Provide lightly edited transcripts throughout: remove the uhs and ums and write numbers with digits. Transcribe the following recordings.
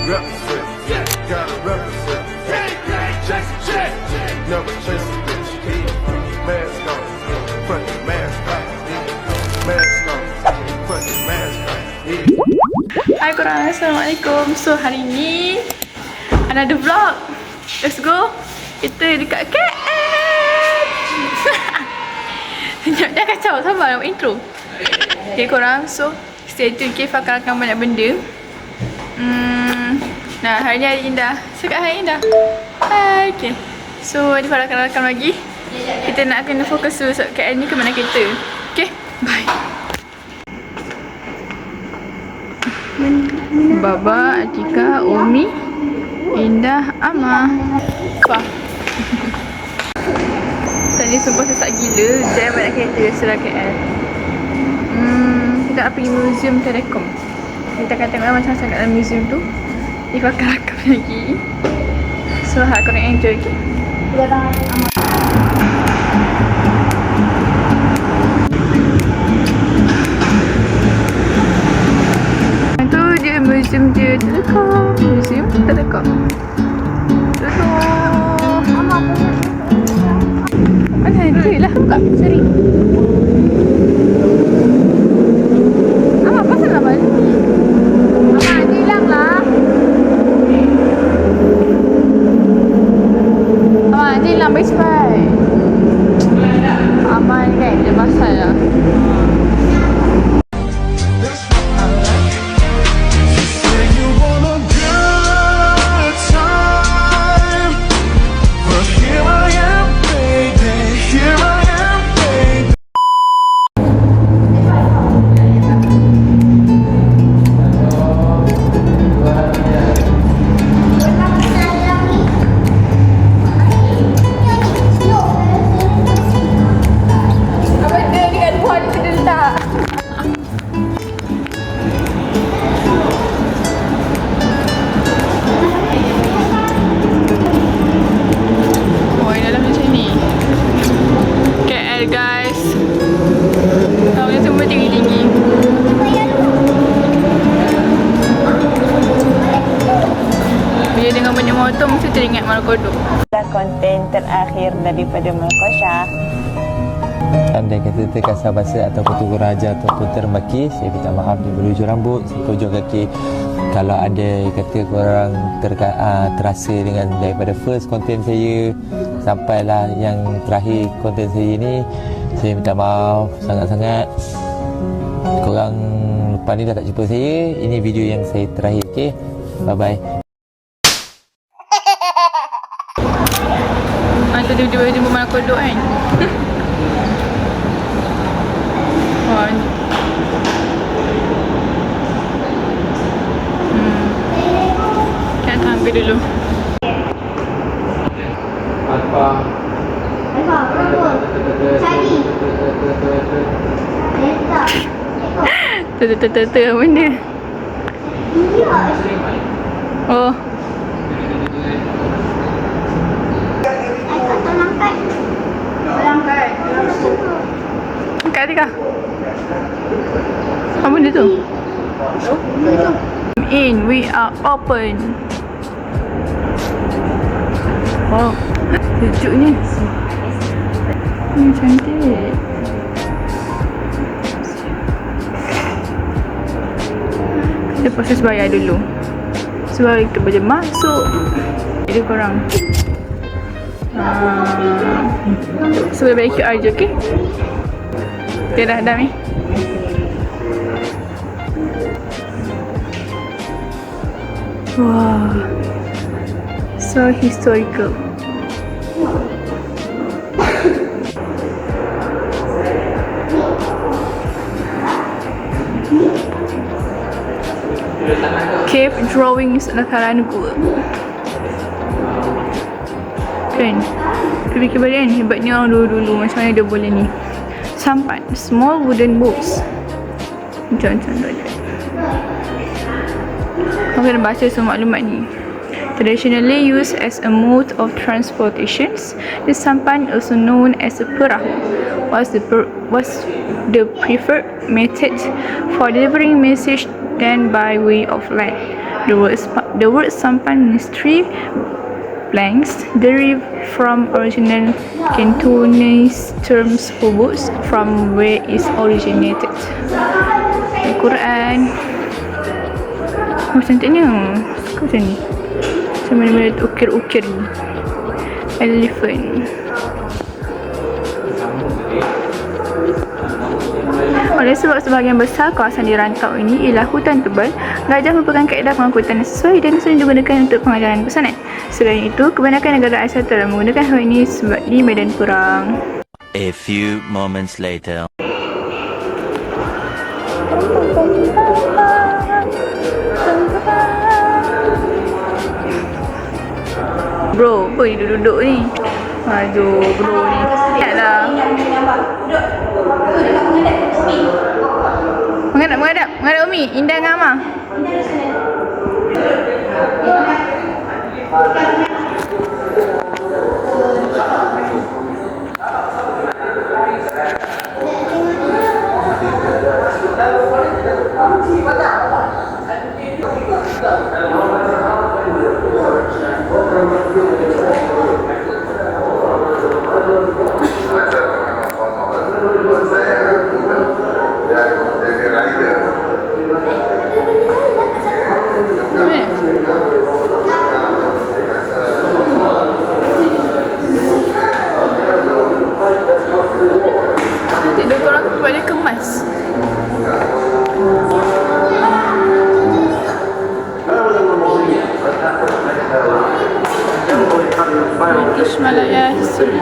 represent, gotta represent. Never chase a bitch. Mask on, put the mask on. Mask on, put the mask on. Hai korang, Assalamualaikum. So hari ni another vlog. Let's go. Kita dekat KL. Sekejap, dah kacau. Sabar nak intro. Okay korang, so stay tune. Kif akan banyak benda. Nah, hari ni hari indah. Cakap hari indah. Hai, okay. So, ni Farah akan rakam lagi. Kita nak kena fokus dulu sebab KL ni ke mana kita. Okay, bye. Baba, Atika, Umi, Indah, Ama, Fah. Tadi sumpah sesak gila. Jam banyak kereta setelah KL. Kita nak pergi museum Telekom. Kita akan tengok macam-macam kat dalam museum tu. Ifah akan rakam lagi. So, harap korang enjoy, okay? Itu dia museum dia Telekom. Museum Telekom. Mana itu lah buka seri. Pasal apa ni? Dia hilang lah. Dia hilang baik-baik. Aman kan? Dia pasal lah. Guys, tahunnya semua tinggi-tinggi. Bila dengan banyak motor mesti teringat Malakodok. Konten terakhir daripada Melkosha. Andai kata terkasar bahasa ataupun turun raja ataupun termaki, saya minta maaf di berujung rambut, sekujur kaki. Kalau ada kata korang terasa dengan daripada first konten saya sampailah yang terakhir konten saya ni, saya minta maaf sangat-sangat. Korang lepas ni dah tak jumpa saya. Ini video yang saya terakhir, okay? Bye-bye. Nanti dia jumpa Malakodok kan? Wah. Kita ambil dulu. Alfa. Cari. Tete benda. Oh. Angkat Atika. Apa benda tu? In, we are open. Wow, sejuknya. Cantik. Kita proses bayar dulu. Sebab kita boleh masuk. Jadi korang so boleh bayar QR je, okay? Okay dah ni. Wow, so historical. Cave drawings nakaran gua. Kan? Kita fikir balik kan, hebatnya orang dulu-dulu macam mana dia boleh ni. Sampan, small wooden boats. Macam kau kena baca semua maklumat ni. Traditionally used as a mode of transportation, the sampan, also known as a perahu, was the preferred method for delivering message than by way of land. The word sampan means three planks, derived from original Cantonese terms for boats, from where it originated. Al-Quran. Oh, cantiknya. Suka macam ni. Macam mana-mana ukir-ukir ni. Elephant. Oleh sebab sebahagian besar kawasan di rantau ini ialah hutan tebal, gajah merupakan kaedah pengangkutan yang sesuai dan sering digunakan untuk pengajaran pesanan. Selain itu, kebanyakan negara asal telah menggunakan hal ini sebab di medan perang. A few moments later. Bro, apa ni duduk-duduk ni? Aduh, bro ni. Lihatlah. Menghadap Umi. Indah dengan Amah. Tidur korang kepala kemas. British Malaya History.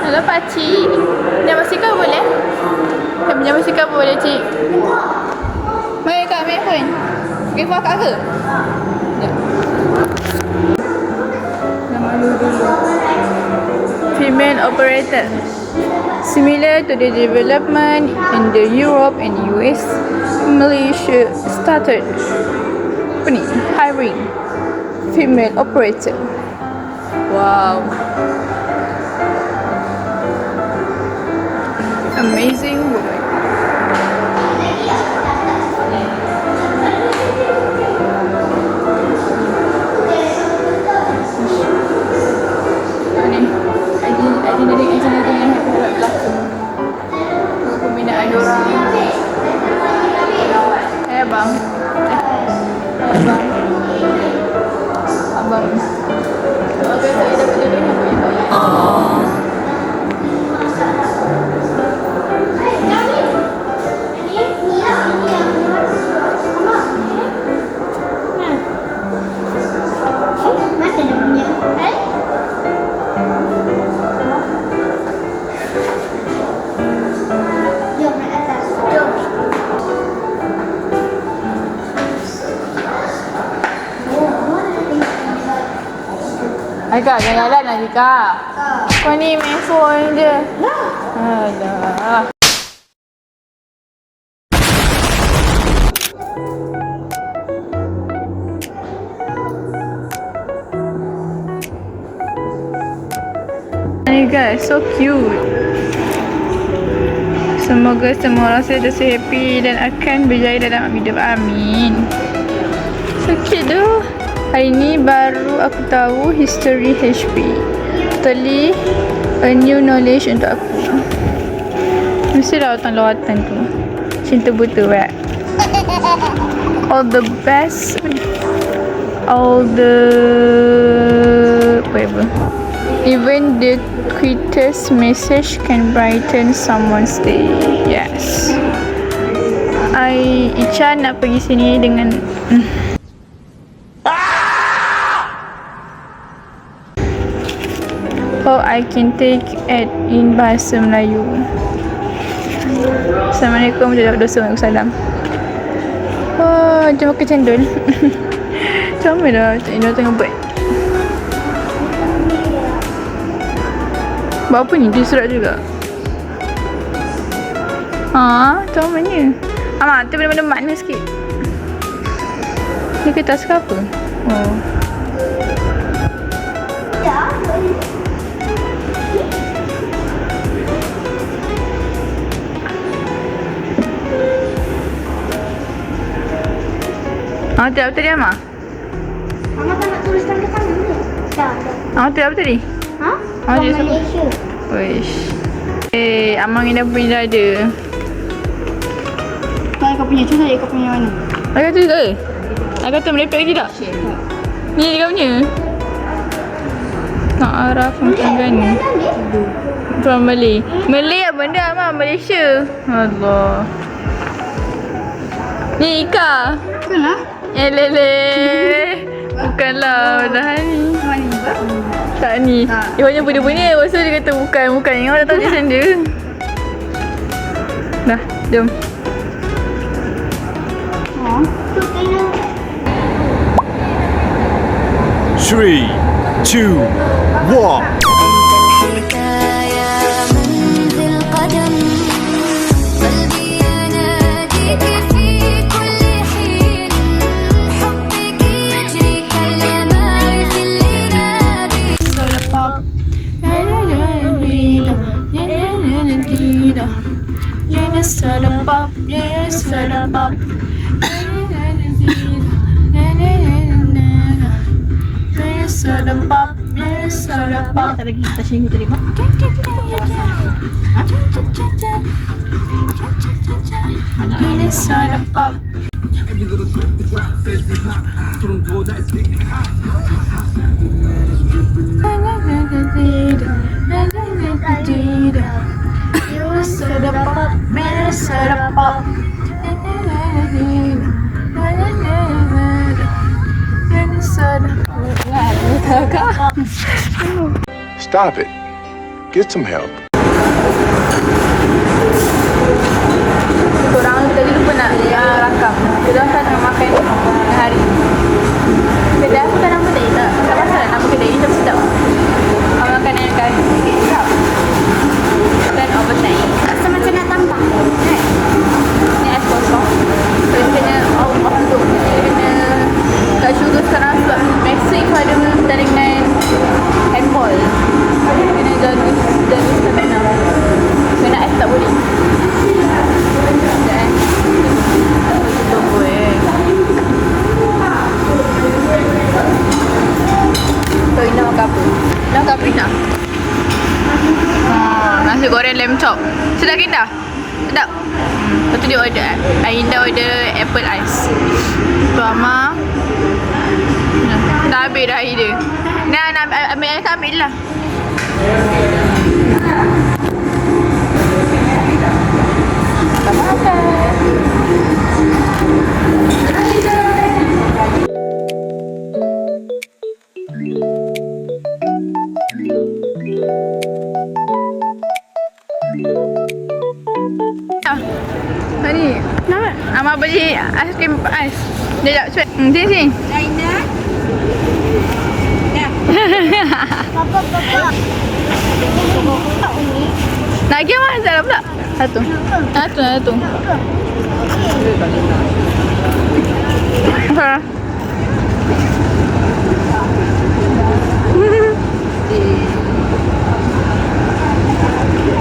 Hello pakcik. Pinjam basikal boleh? Pinjam basikal boleh cik? Mari kak ambil phone. Pergi keluar kak ke? Sekejap. Nama dulu. Female operator. Similar to the development in the Europe and US, Malaysia started hiring female operator. Wow. Amazing woman. Engineering yang hebat belakang. Pembinaan diorang. Abang. Abang. Okay, saya dapat duduk ni boleh bayar. Kak, jangan jalan lagi kak. Kau ni main phone je. Alah. Hey guys, so cute. Semoga semua orang sentiasa happy dan akan berjaya dalam hidup. Amin. So cute tu. Hari ni baru aku tahu history HP. Totally a new knowledge untuk aku. Mesti lawatan-lawatan tu. Cinta buta buat. All the best. All the whatever. Even the quickest message can brighten someone's day. Yes. Icha nak pergi sini dengan how I can take it in bahasa Melayu. Assalamualaikum warahmatullahi wabarakatuh. Oh, jom makan cendol. Comel lah Cik Ina tengah buat. Buat apa ni? Dia surat juga. Comelnya. Mak, tu benda-benda makna sikit. Ni kertas ke apa? Oh. Tidak apa tadi, Mama? Mama tak nak tuliskan ke sana ni? Dah. Tidak apa tadi? Ha? Oh, dia From Malaysia. Wish. Amang dah punya dah ada. Kau kau punya, cuba kau punya mana? Agak tu ke? Agak tu merepek lagi tak? Ni kau punya. Nak arah pengkanggan ni. From Malay. Malay apa benda, Amang? Malaysia. Allah. Ni Ika. Bukanlah. Lele. Bukanlah dah ni. Tak ni. Dia banyak benda-benda. Lepas tu dia kata bukan. Yang orang dah tahu tulisan dia. Dah, jom. Tu kena. 3, 2, 1. الحكاية منذ القدم قلبي يناديك في كل حين حبك يجري كالماء في الليل Lagi kita sini terima. Stop it. Get some help. Korang tadi lupa nak rakam. Kita akan nak makan tengah hari. Kedai aku kan nama tadi tak? Tak pasal nama kedai ni tapi sedap. Makanan yang kari. Sedap. Dan overnight. Rasa macam nak tambah. Ni ais kosong. So dia kena untuk dia kena kat syurga sekarang sebab Messi pun ada pertandingan handball. Dia kena jaga stamina. Kena ais tak boleh. Dan tunggu So Ina makan apa? Ina makan apa Ina? Nasi goreng lamb chop. Sedap ke Indah? Sedap. Lepas tu dia order Indah order apple ice. Tu Amar dah habis dah air dia. Nak ambil air ambil lah. Tak makan. Ni. Kenapa? Amar beli aiskrim ais. Dia tak cepat. Sini. Aina. Nak pergi mana Zara pula? Satu. Ha.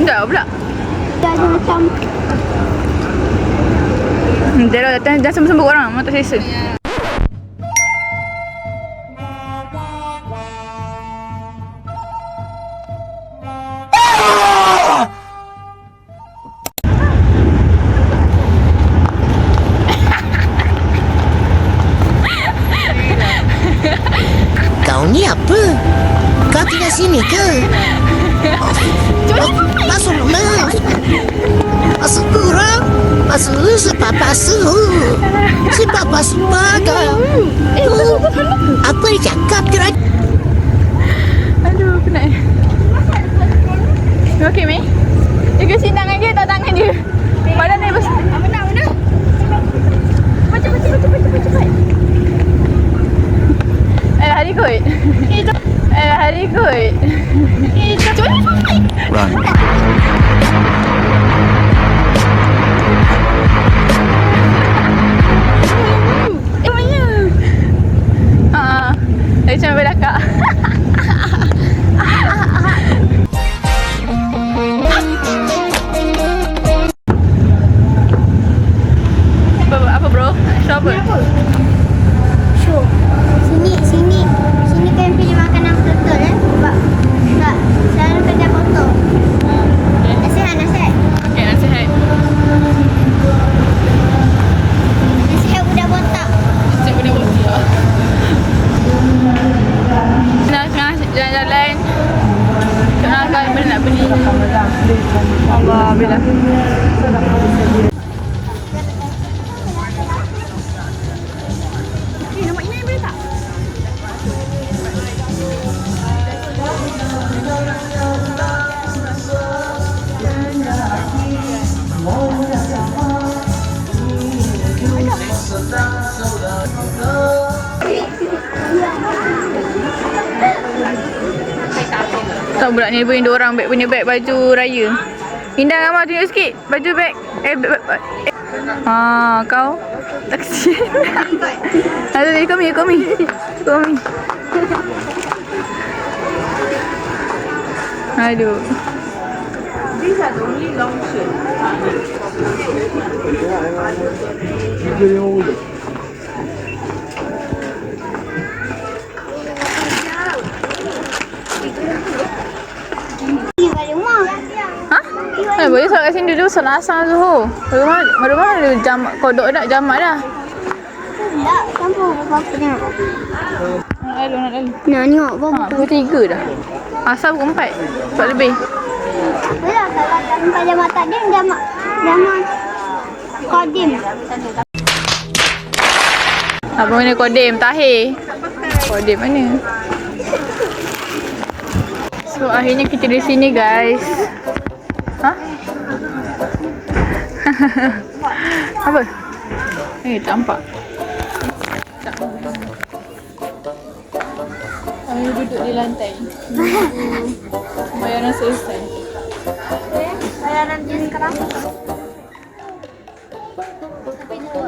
Tak pula. Dah macam Dia dah sembur-sembur orang. Mata selesa. Kau ni apa? Kau tinggal sini ke? Masuk rumah. Masuk kurang. Masuk sepapa suhu. Sepapa sebagai. Apa dia cakap kira? Aduh, penat. Okey, Mi. Dia kasi tangan dia, tak tangan dia. Badan dia besar. Mana? Cepat. ikut. Hari ikut. Run. Mana? Macam belakang. Apa bro? Show apa? Show. Sini kan pilih makanan betul sebab tak selalu kena foto. Nasihat. Okay, nasihat. Nasihat budak botak. Nasihat budak botak. Tengah jalan-jalan. Tengah benda nak beli. Allah bila. Nampak ini boleh tak? Tahu budak ni punya dua orang punya beg baju raya. Indah Amal tunjuk sikit baju beg. Kau tak kesian. Aduh, komi. Aduh. These are the only long shirts. Boleh solat kat sini dulu, solat asar Zuhur. Rumah ada jam kodok dah, jamak dah. Tak, campur apa-apa tengok. Nak lalu. Nak tengok apa-apa. Pukul 3 dah. Asar pukul 4 lebih. Belah kalau tak jamak takdim, jamak kodim. Apa mana kodim? Tahir. Kodim mana? So akhirnya kita di sini guys. Apa? Tak nampak. Kami duduk di lantai. Bayaran selesai. Bayaran jenis kerasa.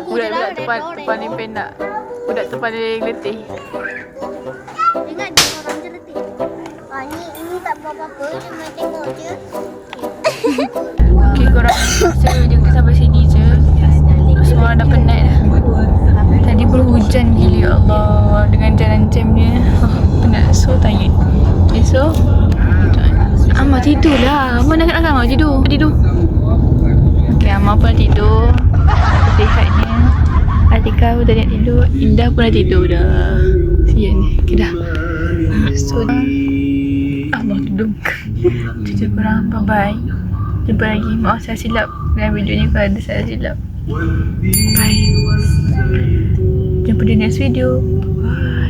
Budak-budak tu paling penat. Budak tu paling letih. Ingat dia orang je letih. Ini tak apa-apa, cuma tengok je. Okay, korang kita sampai sini je. Semua orang dah penat dah. Tadi berhujan gila, ya Allah. Dengan jalan jam dia, penat. So tired. Okay, so Amal tidur lah. Amal nak Amal tidur. Okay, Amal pun dah tidur. Sihatnya. Atika pun dah nak tidur. Indah pun dah tidur dah. Sian ni. Okay dah. So Allah tudung. Cucu korang, bye-bye. Jumpa lagi. Maaf saya silap dalam video ni kalau ada saya silap. Bye. Jumpa di next video. Bye.